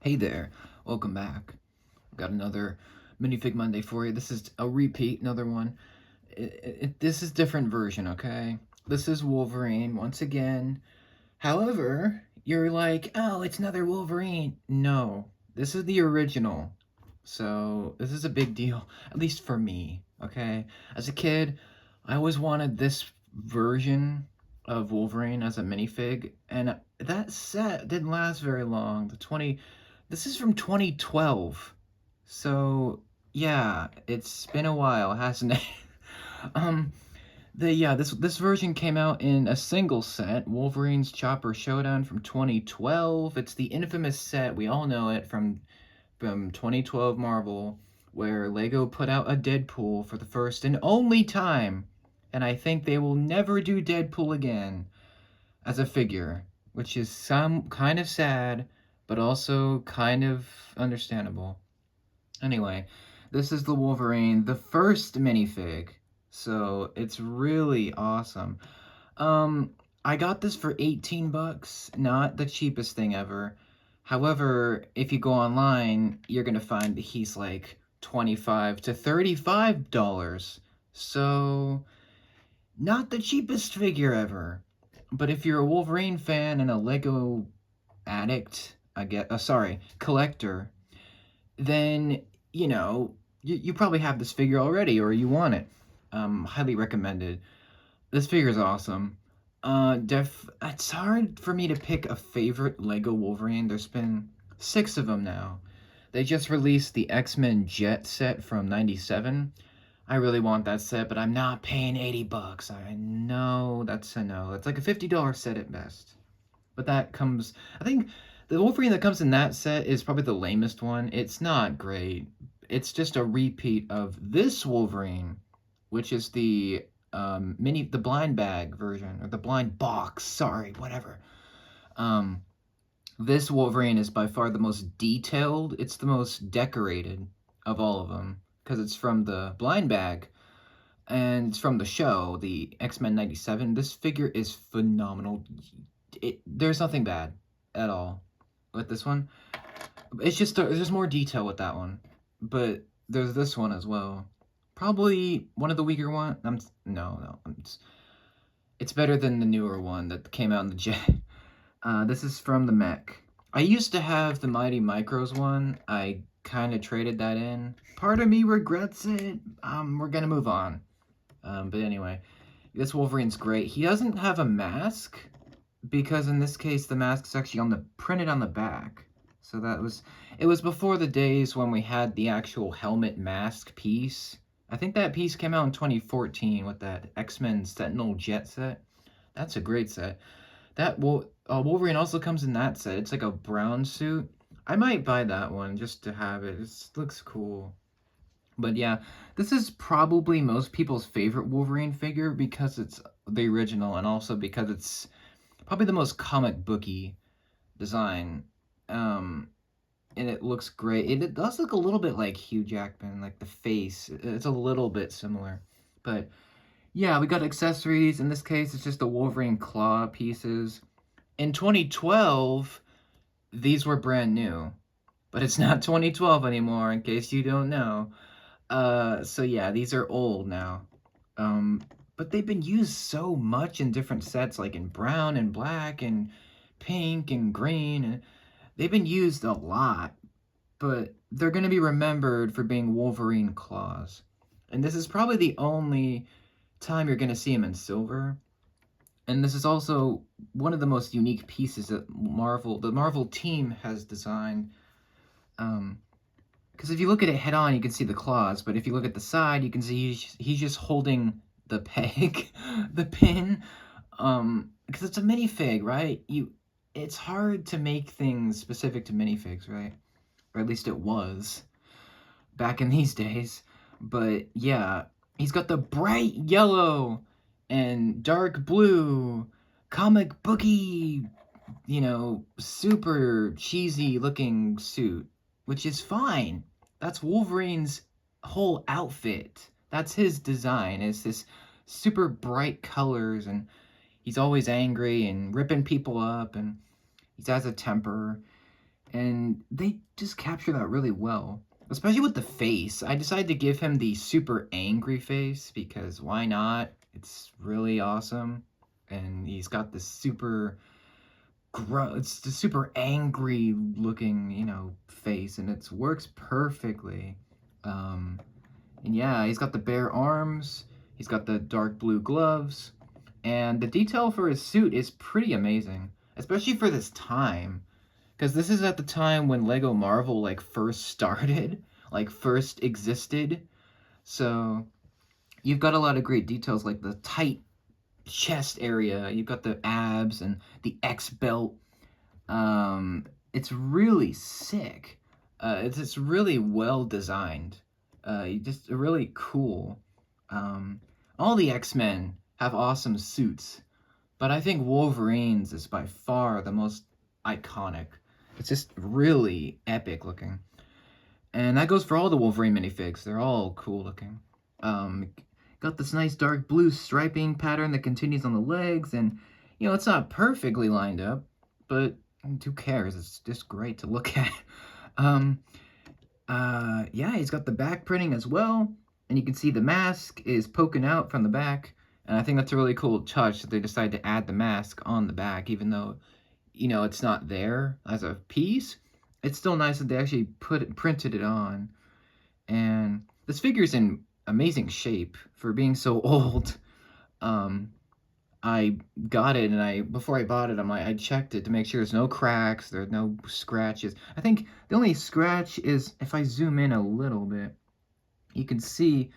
Hey there, welcome back. Got another Minifig Monday for you. This is a repeat, another one. This is different version, okay? This is Wolverine once again. However, you're like, oh, it's another Wolverine. No, this is the original. So this is a big deal, at least for me, okay? As a kid, I always wanted this version of Wolverine as a minifig, and that set didn't last very long. This is from 2012. So, yeah, it's been a while, hasn't it? um, this version came out in a single set, Wolverine's Chopper Showdown from 2012. It's the infamous set, we all know it from 2012 Marvel, where Lego put out a Deadpool for the first and only time, and I think they will never do Deadpool again as a figure, which is some kind of sad, but also kind of understandable. Anyway, this is the Wolverine, the first minifig, so it's really awesome. Um, I got this for 18 bucks, not the cheapest thing ever. However, if you go online, you're gonna find that he's like 25 to $35. So, not the cheapest figure ever. But if you're a Wolverine fan and a Lego addict, I get, sorry, collector, then you probably have this figure already or you want it. Highly recommended. This figure is awesome. It's hard for me to pick a favorite Lego Wolverine. There's been 6 of them now. They just released the X-Men Jet set from '97. I really want that set, but I'm not paying 80 bucks. I know that's a no. It's like a $50 set at best. But that comes, I think the Wolverine that comes in that set is probably the lamest one. It's not great. It's just a repeat of this Wolverine, which is the blind bag version or the blind box. Sorry, whatever. Um, this Wolverine is by far the most detailed. It's the most decorated of all of them because it's from the blind bag and it's from the show, the X-Men '97. This figure is phenomenal. There's nothing bad at all with this one. It's just there's more detail with that one, but there's this one as well. Probably one of the weaker one. No. It's better than the newer one that came out in the jet. This is from the mech. I used to have the Mighty Micros one. I kind of traded that in. Part of me regrets it. We're gonna move on. But anyway, this Wolverine's great. He doesn't have a mask because in this case the mask's actually printed on the back. So it was before the days when we had the actual helmet mask piece. I think that piece came out in 2014 with that X-Men Sentinel Jet set. That's a great set. Wolverine also comes in that set. It's like a brown suit. I might buy that one just to have it. It looks cool. But yeah, this is probably most people's favorite Wolverine figure because it's the original and also because it's probably the most comic booky design. And it looks great. It does look a little bit like Hugh Jackman, like the face. It's a little bit similar. But yeah, we got accessories. In this case, it's just the Wolverine claw pieces. In 2012, these were brand new. But it's not 2012 anymore, in case you don't know. So yeah, these are old now. But they've been used so much in different sets, like in brown and black and pink and green. And they've been used a lot, but they're going to be remembered for being Wolverine claws. And this is probably the only time you're going to see them in silver. And this is also one of the most unique pieces that the Marvel team has designed. Because if you look at it head on, you can see the claws, but if you look at the side, you can see he's just holding the peg, the pin. Because it's a minifig, right? It's hard to make things specific to minifigs, right? Or at least it was back in these days. But yeah, he's got the bright yellow and dark blue comic booky, super cheesy looking suit, which is fine. That's Wolverine's whole outfit. That's his design. It's this super bright colors, and he's always angry and ripping people up, and he has a temper. and they just capture that really well, especially with the face. I decided to give him the super angry face because why not? It's really awesome, and he's got this super it's the super angry looking, face, and it works perfectly. Um, and yeah, he's got the bare arms, he's got the dark blue gloves, and the detail for his suit is pretty amazing, especially for this time. Because this is at the time when Lego Marvel, like, first started, like, first existed. So, you've got a lot of great details, like the tight chest area, you've got the abs and the X belt. It's really sick. It's really well designed. Just really cool. Um, all the X-Men have awesome suits, but I think Wolverine's is by far the most iconic. It's just really epic looking. And that goes for all the Wolverine minifigs. They're all cool looking. Um, got this nice dark blue striping pattern that continues on the legs, and it's not perfectly lined up, but who cares? It's just great to look at. Um, yeah, he's got the back printing as well, and you can see the mask is poking out from the back, and I think that's a really cool touch that they decided to add the mask on the back, even though it's not there as a piece. It's still nice that they actually printed it on. And this figure's in amazing shape for being so old. Um, I got it, and before I bought it, I checked it to make sure there's no cracks, there are no scratches. I think the only scratch is if I zoom in a little bit, you can see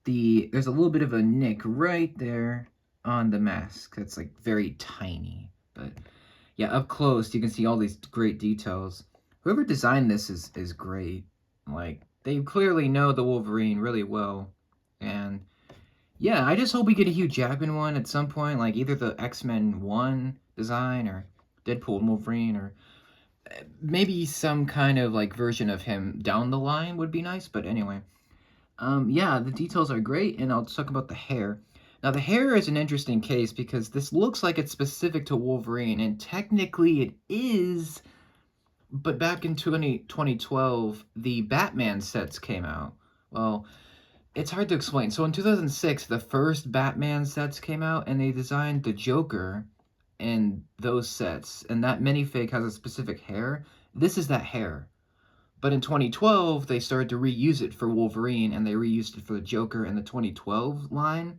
there's a little bit of a nick right there on the mask. That's like very tiny, but yeah, up close you can see all these great details. Whoever designed this is great. Like, they clearly know the Wolverine really well, and yeah, I just hope we get a Hugh Jackman one at some point, like either the X-Men 1 design or Deadpool and Wolverine, or maybe some kind of like version of him down the line would be nice. But anyway, yeah, the details are great, and I'll talk about the hair. Now, the hair is an interesting case because this looks like it's specific to Wolverine, and technically it is, but back in 2012, the Batman sets came out. Well, it's hard to explain. So in 2006, the first Batman sets came out, and they designed the Joker in those sets, and that minifig has a specific hair. This is that hair. But in 2012, they started to reuse it for Wolverine, and they reused it for the Joker in the 2012 line.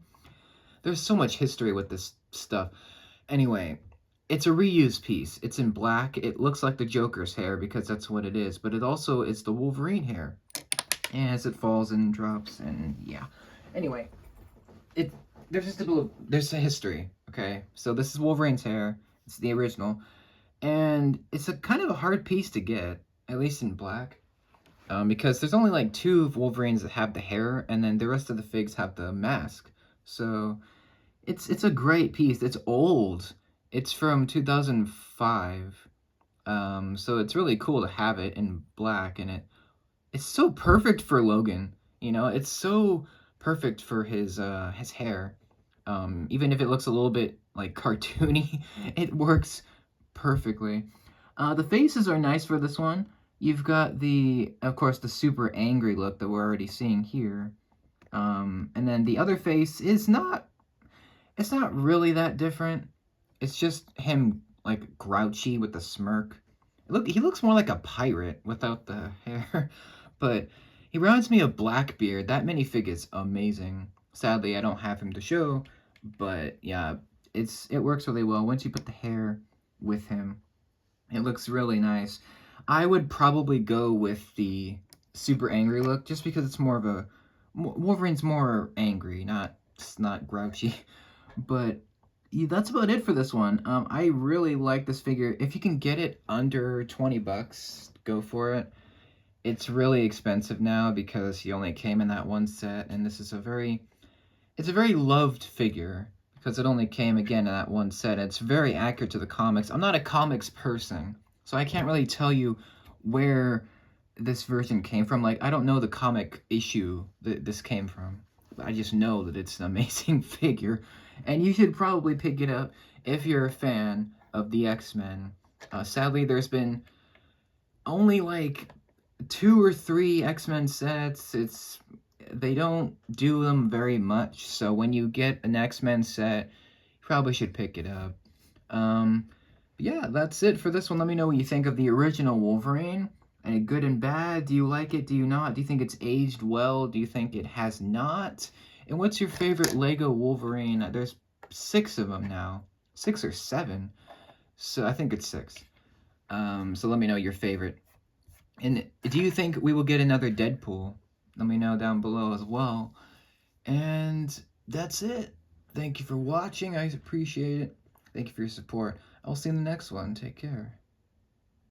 There's so much history with this stuff. Anyway, it's a reused piece. It's in black. It looks like the Joker's hair because that's what it is, but it also is the Wolverine hair. And as it falls and drops, and yeah. Anyway, there's a history, okay? So this is Wolverine's hair. It's the original. And it's a kind of a hard piece to get, at least in black. Because there's only like 2 of Wolverines that have the hair, and then the rest of the figs have the mask. So it's a great piece. It's old. It's from 2005. So it's really cool to have it in black, and it's so perfect for Logan. It's so perfect for his hair. Even if it looks a little bit like cartoony, it works perfectly. The faces are nice for this one. You've got of course, the super angry look that we're already seeing here. And then the other face is it's not really that different. It's just him, like, grouchy with a smirk. He looks more like a pirate without the hair, but he reminds me of Blackbeard. That minifig is amazing. Sadly, I don't have him to show, but yeah, it works really well once you put the hair with him. It looks really nice. I would probably go with the super angry look just because it's more of a Wolverine's more angry, not grouchy. But yeah, that's about it for this one. I really like this figure. If you can get it under $20, go for it. It's really expensive now because he only came in that one set, and this is it's a very loved figure because it only came again in that one set. It's very accurate to the comics. I'm not a comics person, so I can't really tell you where this version came from. Like, I don't know the comic issue that this came from. I just know that it's an amazing figure, and you should probably pick it up if you're a fan of the X-Men. Sadly, there's been only like 2 or 3 X-Men sets. They don't do them very much, so when you get an X-Men set, you probably should pick it up. Yeah, that's it for this one. Let me know what you think of the original Wolverine. Any good and bad? Do you like it? Do you not? Do you think it's aged well? Do you think it has not? And what's your favorite Lego Wolverine? There's 6 of them now. 6 or 7. So I think it's 6. So let me know your favorite. And do you think we will get another Deadpool? Let me know down below as well. And that's it. Thank you for watching. I appreciate it. Thank you for your support. I'll see you in the next one. Take care.